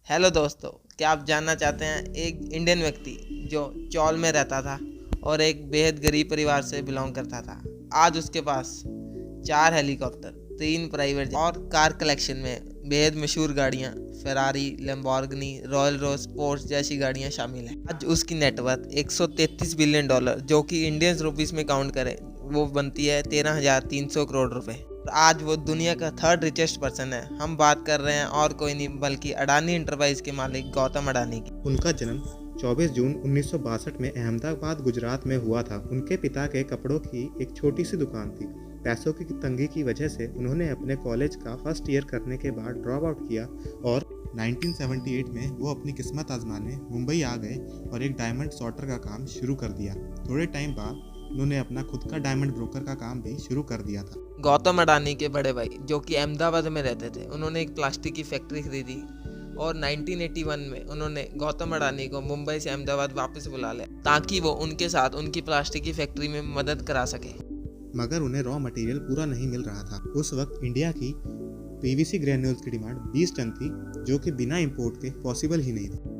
Hello दोस्तों, क्या आप जानना चाहते हैं एक इंडियन व्यक्ति जो चौल में रहता था और एक बेहद गरीब परिवार से बिलोंग करता था। आज उसके पास 4 हेलीकॉप्टर, 3 प्राइवेट और कार कलेक्शन में बेहद मशहूर गाड़ियां Ferrari, Lamborghini, Royal Rolls Porsche जैसी गाड़ियां शामिल हैं। आज उसकी नेटवर्थ $133 बिलियन, जो कि इंडियन रुपीस में काउंट करें वो बनती है 13,300 करोड़ रुपए। आज वो दुनिया का थर्ड रिचेस्ट पर्सन है। हम बात कर रहे हैं और कोई नहीं बल्कि अडानी इंटरप्राइज के मालिक गौतम अडानी की। उनका जन्म 24 जून 1962 में अहमदाबाद, गुजरात में हुआ था। उनके पिता के कपड़ों की एक छोटी सी दुकान थी। पैसों की तंगी की वजह से उन्होंने अपने कॉलेज का फर्स्ट ईयर करने के बाद ड्रॉप आउट किया और 1978 में वो अपनी किस्मत आजमाने मुंबई आ गए और एक डायमंड सॉर्टर का काम शुरू कर दिया। थोड़े टाइम बाद उन्होंने अपना खुद का डायमंड ब्रोकर का काम भी शुरू कर दिया था। गौतम अडानी के बड़े भाई जो कि अहमदाबाद में रहते थे, उन्होंने एक प्लास्टिक की फैक्ट्री खरीदी और 1981 में उन्होंने गौतम अडानी को मुंबई से अहमदाबाद वापस बुला लिया ताकि वो उनके साथ उनकी प्लास्टिक की फैक्ट्री में मदद करा सके। मगर उन्हें रॉ मटेरियल पूरा नहीं मिल रहा था। उस वक्त इंडिया की पीवीसी ग्रेन्यूल्स की डिमांड 20 टन थी, जो कि बिना इंपोर्ट के पॉसिबल ही नहीं थी।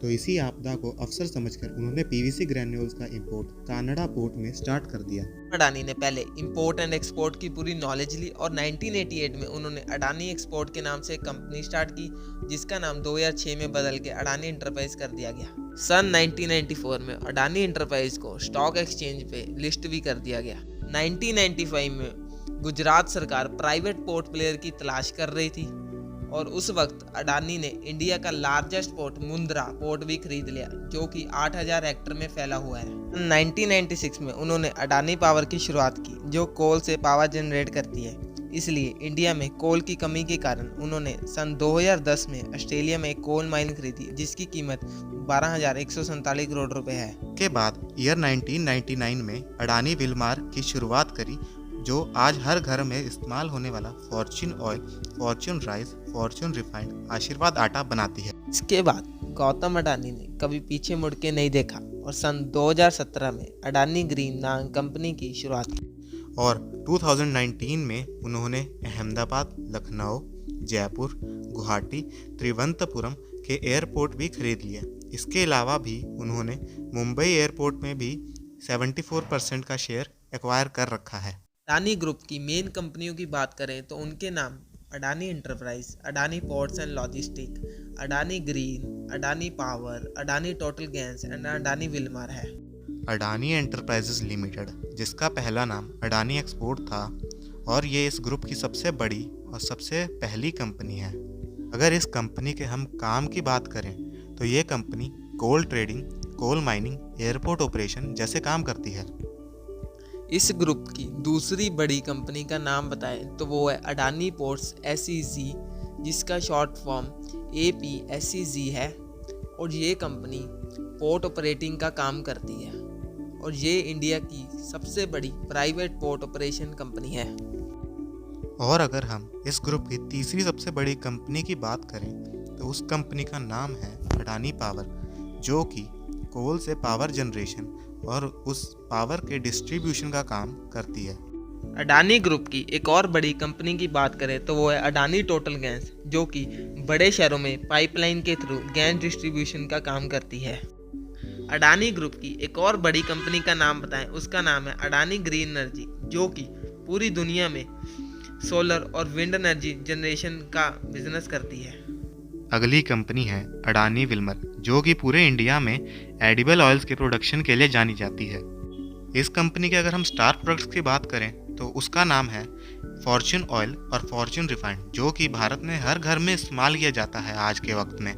तो इसी आपदा को अवसर समझकर उन्होंने पीवीसी ग्रेन्यूल्स का इंपोर्ट कानड़ा पोर्ट में स्टार्ट कर दिया। अडानी ने पहले इंपोर्ट एंड एक्सपोर्ट की पूरी नॉलेज ली और 1988 में उन्होंने अडानी एक्सपोर्ट के नाम से एक कंपनी स्टार्ट की, जिसका नाम 2006 में बदल के अडानी इंटरप्राइज कर दिया गया। सन 1994 में अडानी इंटरप्राइज को स्टॉक एक्सचेंज पे लिस्ट भी कर दिया गया। 1995 में गुजरात सरकार प्राइवेट पोर्ट प्लेयर की तलाश कर रही थी और उस वक्त अडानी ने इंडिया का लार्जेस्ट पोर्ट मुंद्रा पोर्ट भी खरीद लिया, जो कि 8,000 हेक्टर में फैला हुआ है। 1996 में उन्होंने अडानी पावर की शुरुआत की, जो कोल से पावर जनरेट करती है। इसलिए इंडिया में कोल की कमी के कारण उन्होंने सन 2010 में ऑस्ट्रेलिया में एक कोल माइन खरीदी, जिसकी कीमत 12,147 करोड़ रुपए है। के बाद ईयर 1999 में अडानी विलमार की शुरुआत करी, जो आज हर घर में इस्तेमाल होने वाला Fortune oil, Fortune rice, Fortune refined, आशीर्वाद आटा बनाती है। इसके बाद गौतम अडानी ने कभी पीछे मुड़ के नहीं देखा और सन 2017 में अडानी ग्रीन नाम कंपनी की शुरुआत की और 2019 में उन्होंने अहमदाबाद, लखनऊ, जयपुर, गुवाहाटी, त्रिवंतपुरम के एयरपोर्ट भी खरीद लिए। इसके अलावा भी उन्होंने मुंबई एयरपोर्ट में भी 74% का शेयर एक्वायर कर रखा है। अडानी ग्रुप की मेन कंपनियों की बात करें तो उनके नाम Adani enterprise, Adani ports and logistic, Adani green, Adani power, Adani total gas and Adani Wilmar है। अडानी एंटरप्राइजेस लिमिटेड, जिसका पहला नाम अडानी एक्सपोर्ट था, और ये इस ग्रुप की सबसे बड़ी और सबसे पहली कंपनी है। अगर इस कंपनी के हम काम की बात करें तो ये company coal trading, coal mining, airport operation जैसे काम करती है। इस ग्रुप की दूसरी बड़ी कंपनी का नाम बताएं तो वो है अडानी पोर्ट्स SEZ, जिसका शॉर्ट फॉर्म APSEZ है और ये कंपनी पोर्ट ऑपरेटिंग का काम करती है और ये इंडिया की सबसे बड़ी प्राइवेट पोर्ट ऑपरेशन कंपनी है। और अगर हम इस ग्रुप की तीसरी सबसे बड़ी कंपनी की बात करें तो उस कंपनी का नाम है अडानी पावर, जो कि कोल से पावर जनरेशन और उस पावर के डिस्ट्रीब्यूशन का काम करती है। अडानी ग्रुप की एक और बड़ी कंपनी की बात करें तो वो है अडानी टोटल गैस, जो कि बड़े शहरों में पाइपलाइन के थ्रू गैस डिस्ट्रीब्यूशन का काम करती है। अडानी ग्रुप की एक और बड़ी कंपनी का नाम बताएं, उसका नाम है अडानी ग्रीन एनर्जी, जो कि पूरी दुनिया में सोलर और विंड एनर्जी जनरेशन का बिजनेस करती है। अगली कंपनी है अडानी विल्मर, जो कि पूरे इंडिया में एडिबल ऑयल्स के प्रोडक्शन के लिए जानी जाती है। इस कंपनी के अगर हम स्टार प्रोडक्ट्स की बात करें तो उसका नाम है फॉर्च्यून ऑयल और फॉर्च्यून रिफाइंड, जो कि भारत में हर घर में इस्तेमाल किया जाता है आज के वक्त में।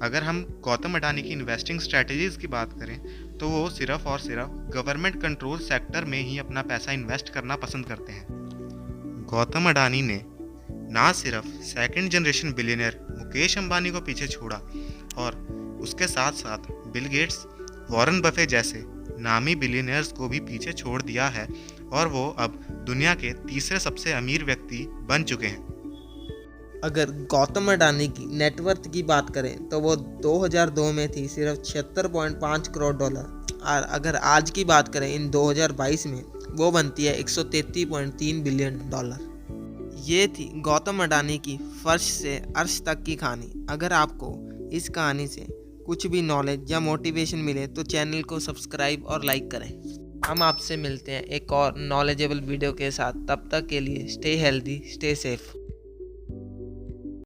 अगर हम गौतम अडानी की इन्वेस्टिंग स्ट्रैटेजीज की बात करें तो वो सिर्फ और सिर्फ गवर्नमेंट कंट्रोल सेक्टर में ही अपना पैसा इन्वेस्ट करना पसंद करते हैं। गौतम अडानी ने ना सिर्फ second generation billionaire Mukesh Ambani को पीछे छोड़ा और उसके साथ साथ बिल गेट्स, वॉरेन बफे जैसे नामी बिलियनियर्स को भी पीछे छोड़ दिया है और वो अब दुनिया के तीसरे सबसे अमीर व्यक्ति बन चुके हैं। अगर गौतम अडानी की नेटवर्थ की बात करें तो वो 2002 में थी सिर्फ $76.5 करोड़ और अगर आज की बात करें इन 2022 में वो बनती है $133.3 बिलियन। ये थी गौतम अडानी की फर्श से अर्श तक की कहानी। अगर आपको इस कहानी से कुछ भी नॉलेज या मोटिवेशन मिले तो चैनल को सब्सक्राइब और लाइक करें। हम आपसे मिलते हैं एक और नॉलेजेबल वीडियो के साथ। तब तक के लिए स्टे हेल्दी, स्टे सेफ।